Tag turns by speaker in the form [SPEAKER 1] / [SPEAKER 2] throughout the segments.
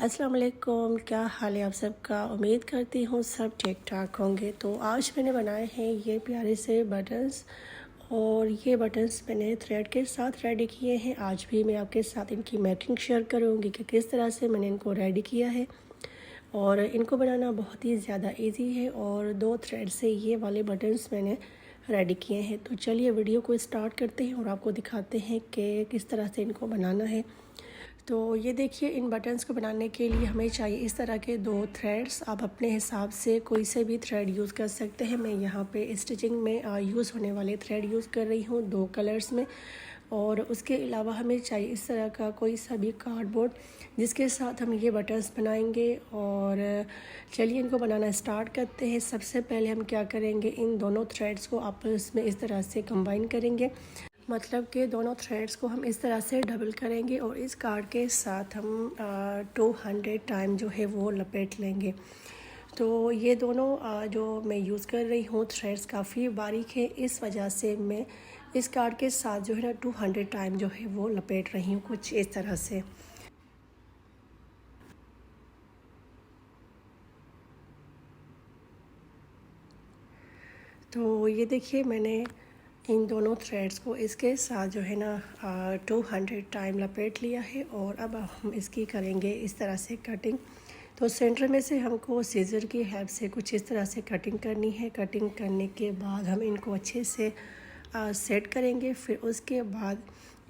[SPEAKER 1] अस्सलाम वालेकुम। क्या हाल है आप सबका? उम्मीद करती हूँ सब ठीक ठाक होंगे। तो आज मैंने बनाए हैं ये प्यारे से बटन्स, और ये बटन्स मैंने थ्रेड के साथ रेडी किए हैं। आज भी मैं आपके साथ इनकी मेकिंग शेयर करूँगी कि किस तरह से मैंने इनको रेडी किया है। और इनको बनाना बहुत ही ज़्यादा इजी है, और 2 थ्रेड से ये वाले बटन्स मैंने रेडी किए हैं। तो चलिए वीडियो को स्टार्ट करते हैं और आपको दिखाते हैं कि किस तरह से इनको बनाना है। तो ये देखिए, इन बटन्स को बनाने के लिए हमें चाहिए इस तरह के 2 थ्रेड्स। आप अपने हिसाब से कोई से भी थ्रेड यूज़ कर सकते हैं। मैं यहाँ पे स्टिचिंग में यूज़ होने वाले थ्रेड यूज़ कर रही हूँ 2 कलर्स में। और उसके अलावा हमें चाहिए इस तरह का कोई सा भी कार्डबोर्ड जिसके साथ हम ये बटन्स बनाएंगे। और चलिए इनको बनाना स्टार्ट करते हैं। सबसे पहले हम क्या करेंगे, इन दोनों थ्रेड्स को आपस में इस तरह से कंबाइन करेंगे। मतलब कि दोनों थ्रेड्स को हम इस तरह से डबल करेंगे और इस कार्ड के साथ हम 200 टाइम जो है वो लपेट लेंगे। तो ये दोनों जो मैं यूज़ कर रही हूँ थ्रेड्स काफ़ी बारीक है, इस वजह से मैं इस कार्ड के साथ जो है ना 200 टाइम जो है वो लपेट रही हूँ, कुछ इस तरह से। तो ये देखिए, मैंने इन दोनों थ्रेड्स को इसके साथ जो है ना 200 टाइम लपेट लिया है। और अब हम इसकी करेंगे इस तरह से कटिंग। तो सेंटर में से हमको सीज़र की हेल्प से कुछ इस तरह से कटिंग करनी है। कटिंग करने के बाद हम इनको अच्छे से सेट करेंगे। फिर उसके बाद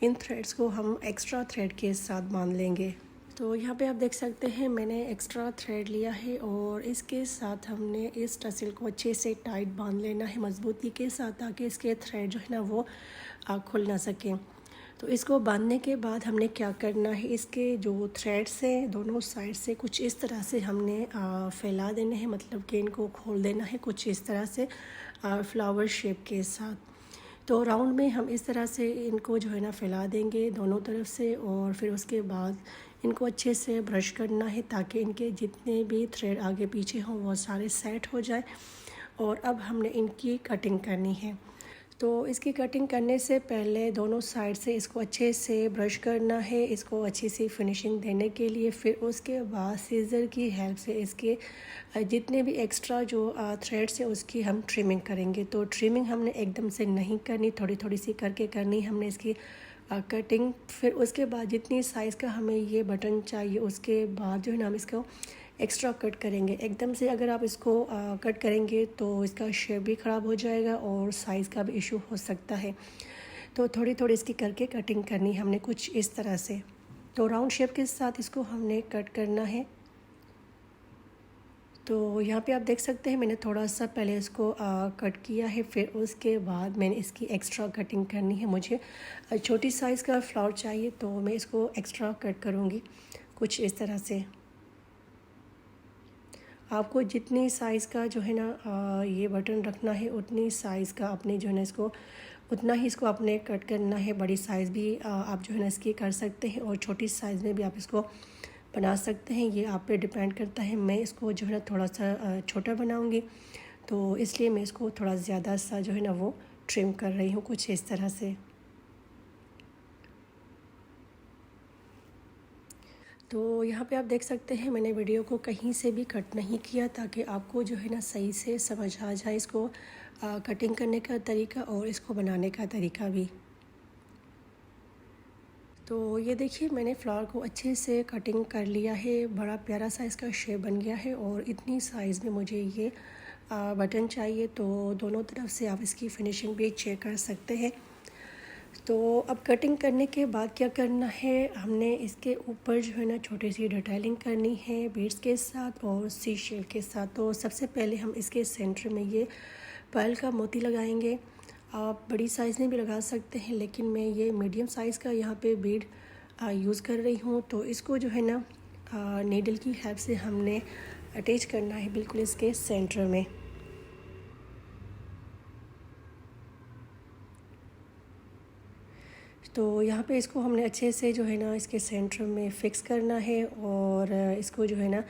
[SPEAKER 1] इन थ्रेड्स को हम एक्स्ट्रा थ्रेड के साथ बांध लेंगे। तो यहाँ पे आप देख सकते हैं मैंने एक्स्ट्रा थ्रेड लिया है, और इसके साथ हमने इस टसल को अच्छे से टाइट बांध लेना है मज़बूती के साथ, ताकि इसके थ्रेड जो है ना वो खुल ना सकें। तो इसको बांधने के बाद हमने क्या करना है, इसके जो थ्रेड्स हैं दोनों साइड से कुछ इस तरह से हमने फैला देने हैं, मतलब कि इनको खोल देना है कुछ इस तरह से फ्लावर शेप के साथ। तो राउंड में हम इस तरह से इनको जो है ना फैला देंगे दोनों तरफ से। और फिर उसके बाद इनको अच्छे से ब्रश करना है, ताकि इनके जितने भी थ्रेड आगे पीछे हों वो सारे सेट हो जाए। और अब हमने इनकी कटिंग करनी है। तो इसकी कटिंग करने से पहले दोनों साइड से इसको अच्छे से ब्रश करना है, इसको अच्छी सी फिनिशिंग देने के लिए। फिर उसके बाद सीज़र की हेल्प से इसके जितने भी एक्स्ट्रा जो थ्रेड्स हैं उसकी हम ट्रिमिंग करेंगे। तो ट्रिमिंग हमने एकदम से नहीं करनी, थोड़ी थोड़ी सी करके करनी हमने इसकी कटिंग। फिर उसके बाद जितनी साइज़ का हमें ये बटन चाहिए उसके बाद जो है ना हम इसको एक्स्ट्रा कट करेंगे। एकदम से अगर आप इसको कट करेंगे तो इसका शेप भी ख़राब हो जाएगा और साइज़ का भी इशू हो सकता है। तो थोड़ी थोड़ी इसकी करके कटिंग करनी हमने कुछ इस तरह से। तो राउंड शेप के साथ इसको हमने कट करना है। तो यहाँ पे आप देख सकते हैं मैंने थोड़ा सा पहले इसको कट किया है, फिर उसके बाद मैंने इसकी एक्स्ट्रा कटिंग करनी है। मुझे छोटी साइज़ का फ्लावर चाहिए, तो मैं इसको एक्स्ट्रा कट करूँगी कुछ इस तरह से। आपको जितनी साइज़ का जो है ना ये बटन रखना है, उतनी साइज़ का अपने जो है ना इसको उतना ही इसको आपने कट करना है। बड़ी साइज़ भी आप जो है ना इसकी कर सकते हैं, और छोटी साइज़ में भी आप इसको बना सकते हैं, ये आप पे डिपेंड करता है। मैं इसको जो है ना थोड़ा सा छोटा बनाऊंगी, तो इसलिए मैं इसको थोड़ा ज़्यादा सा जो है ना वो ट्रिम कर रही हूँ कुछ इस तरह से। तो यहाँ पे आप देख सकते हैं मैंने वीडियो को कहीं से भी कट नहीं किया, ताकि आपको जो है ना सही से समझ आ जाए इसको कटिंग करने का तरीका और इसको बनाने का तरीका भी। तो ये देखिए, मैंने फ्लावर को अच्छे से कटिंग कर लिया है, बड़ा प्यारा सा इसका शेप बन गया है। और इतनी साइज़ में मुझे ये बटन चाहिए। तो दोनों तरफ से आप इसकी फिनिशिंग भी चेक कर सकते हैं। तो अब कटिंग करने के बाद क्या करना है, हमने इसके ऊपर जो है ना छोटी सी डिटेलिंग करनी है बीड्स के साथ और सी शेल के साथ। तो सबसे पहले हम इसके सेंटर में ये पर्ल का मोती लगाएंगे। आप बड़ी साइज़ में भी लगा सकते हैं, लेकिन मैं ये मीडियम साइज़ का यहाँ पे बीड यूज़ कर रही हूँ। तो इसको जो है ना नीडल की हेल्प से हमने अटैच करना है बिल्कुल इसके सेंटर में। तो यहाँ पे इसको हमने अच्छे से जो है ना इसके सेंटर में फ़िक्स करना है, और इसको जो है ना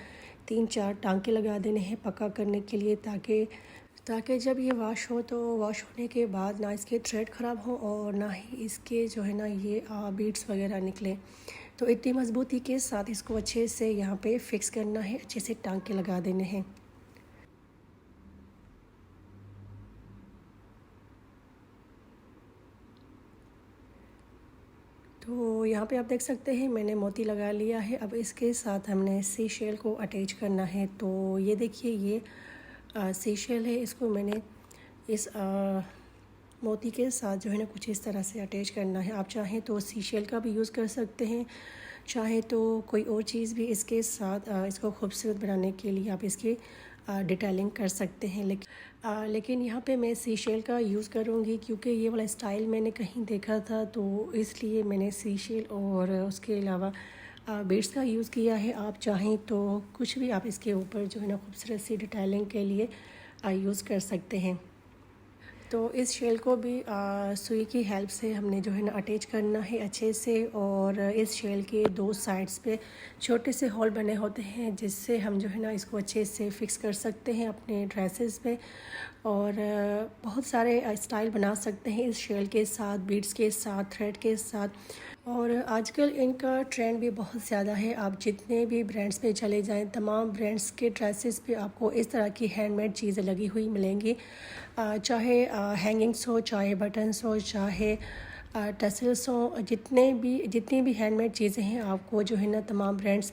[SPEAKER 1] 3-4 टांके लगा देने हैं पक्का करने के लिए, ताकि जब ये वॉश हो तो वॉश होने के बाद ना इसके थ्रेड ख़राब हो और ना ही इसके जो है ना ये बीड्स वगैरह निकले। तो इतनी मज़बूती के साथ इसको अच्छे से यहाँ पे फिक्स करना है, अच्छे से टांके लगा देने हैं। तो यहाँ पे आप देख सकते हैं मैंने मोती लगा लिया है। अब इसके साथ हमने सी शेल को अटैच करना है। तो ये देखिए ये सी शेल है, इसको मैंने इस मोती के साथ जो है ना कुछ इस तरह से अटैच करना है। आप चाहें तो सी शेल का भी यूज़ कर सकते हैं, चाहे तो कोई और चीज़ भी इसके साथ इसको खूबसूरत बनाने के लिए आप इसकी डिटेलिंग कर सकते हैं। लेकिन यहाँ पे मैं सी शेल का यूज़ करूँगी क्योंकि ये वाला स्टाइल मैंने कहीं देखा था, तो इसलिए मैंने सी शेल और उसके अलावा बीड्स का यूज़ किया है। आप चाहें तो कुछ भी आप इसके ऊपर जो है ना खूबसूरत सी डिटेलिंग के लिए यूज़ कर सकते हैं। तो इस शेल को भी सुई की हेल्प से हमने जो है ना अटैच करना है अच्छे से। और इस शेल के दो साइड्स पे छोटे से होल बने होते हैं, जिससे हम जो है ना इसको अच्छे से फिक्स कर सकते हैं अपने ड्रेसेस पे। और बहुत सारे स्टाइल बना सकते हैं इस शेल के साथ, बीड्स के साथ, थ्रेड के साथ। और आजकल इनका ट्रेंड भी बहुत ज़्यादा है। आप जितने भी ब्रांड्स पे चले जाएं, तमाम ब्रांड्स के ड्रेसेस पे आपको इस तरह की हैंडमेड चीज़ें लगी हुई मिलेंगी। चाहे हैंगिंग्स हो, चाहे बटन्स हो, चाहे टसल्स हो, जितनी भी हैंडमेड चीज़ें हैं आपको जो है ना तमाम ब्रांड्स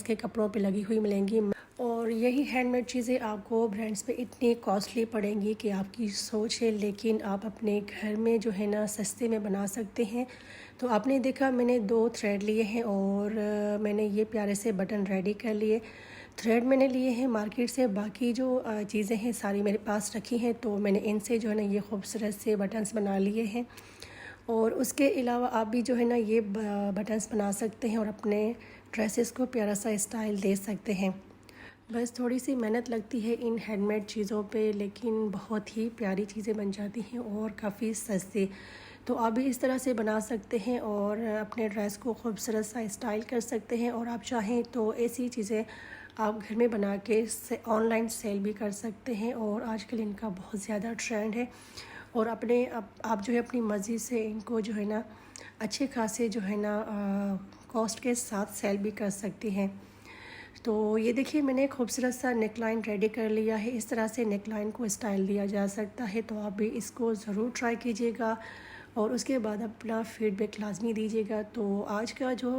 [SPEAKER 1] के कपड़ों पे लगी हुई मिलेंगी। और यही हैंडमेड चीज़ें आपको ब्रांड्स पे इतनी कॉस्टली पड़ेंगी कि आपकी सोच है, लेकिन आप अपने घर में जो है ना सस्ते में बना सकते हैं। तो आपने देखा मैंने 2 थ्रेड लिए हैं और मैंने ये प्यारे से बटन रेडी कर लिए। थ्रेड मैंने लिए हैं मार्केट से, बाकी जो चीज़ें हैं सारी मेरे पास रखी हैं, तो मैंने इनसे जो है ना ये खूबसूरत से बटन्स बना लिए हैं। और उसके अलावा आप भी जो है ना ये बटन्स बना सकते हैं और अपने ड्रेसेस को प्यारा सा स्टाइल दे सकते हैं। बस थोड़ी सी मेहनत लगती है इन हैंडमेड चीज़ों पे, लेकिन बहुत ही प्यारी चीज़ें बन जाती हैं और काफ़ी सस्ती। तो आप भी इस तरह से बना सकते हैं और अपने ड्रेस को खूबसूरत सा स्टाइल कर सकते हैं। और आप चाहें तो ऐसी चीज़ें आप घर में बना के ऑनलाइन सेल भी कर सकते हैं। और आजकल इनका बहुत ज़्यादा ट्रेंड है। और आप जो है अपनी मर्ज़ी से इनको जो है ना अच्छे खासे जो है ना कॉस्ट के साथ सेल भी कर सकती हैं। तो ये देखिए मैंने खूबसूरत सा नेकलाइन रेडी कर लिया है। इस तरह से नेकलाइन को स्टाइल दिया जा सकता है। तो आप भी इसको ज़रूर ट्राई कीजिएगा और उसके बाद अपना फीडबैक लाजमी दीजिएगा। तो आज का जो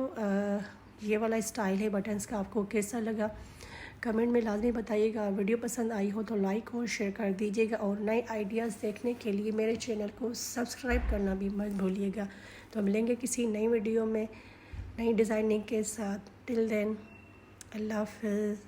[SPEAKER 1] ये वाला स्टाइल है बटन्स का, आपको कैसा लगा कमेंट में लाजमी बताइएगा। वीडियो पसंद आई हो तो लाइक और शेयर कर दीजिएगा। और नए आइडियाज़ देखने के लिए मेरे चैनल को सब्सक्राइब करना भी मत भूलिएगा। तो मिलेंगे किसी नई वीडियो में नई डिज़ाइनिंग के साथ। टिल देन, अल्लाह हाफ़िज़।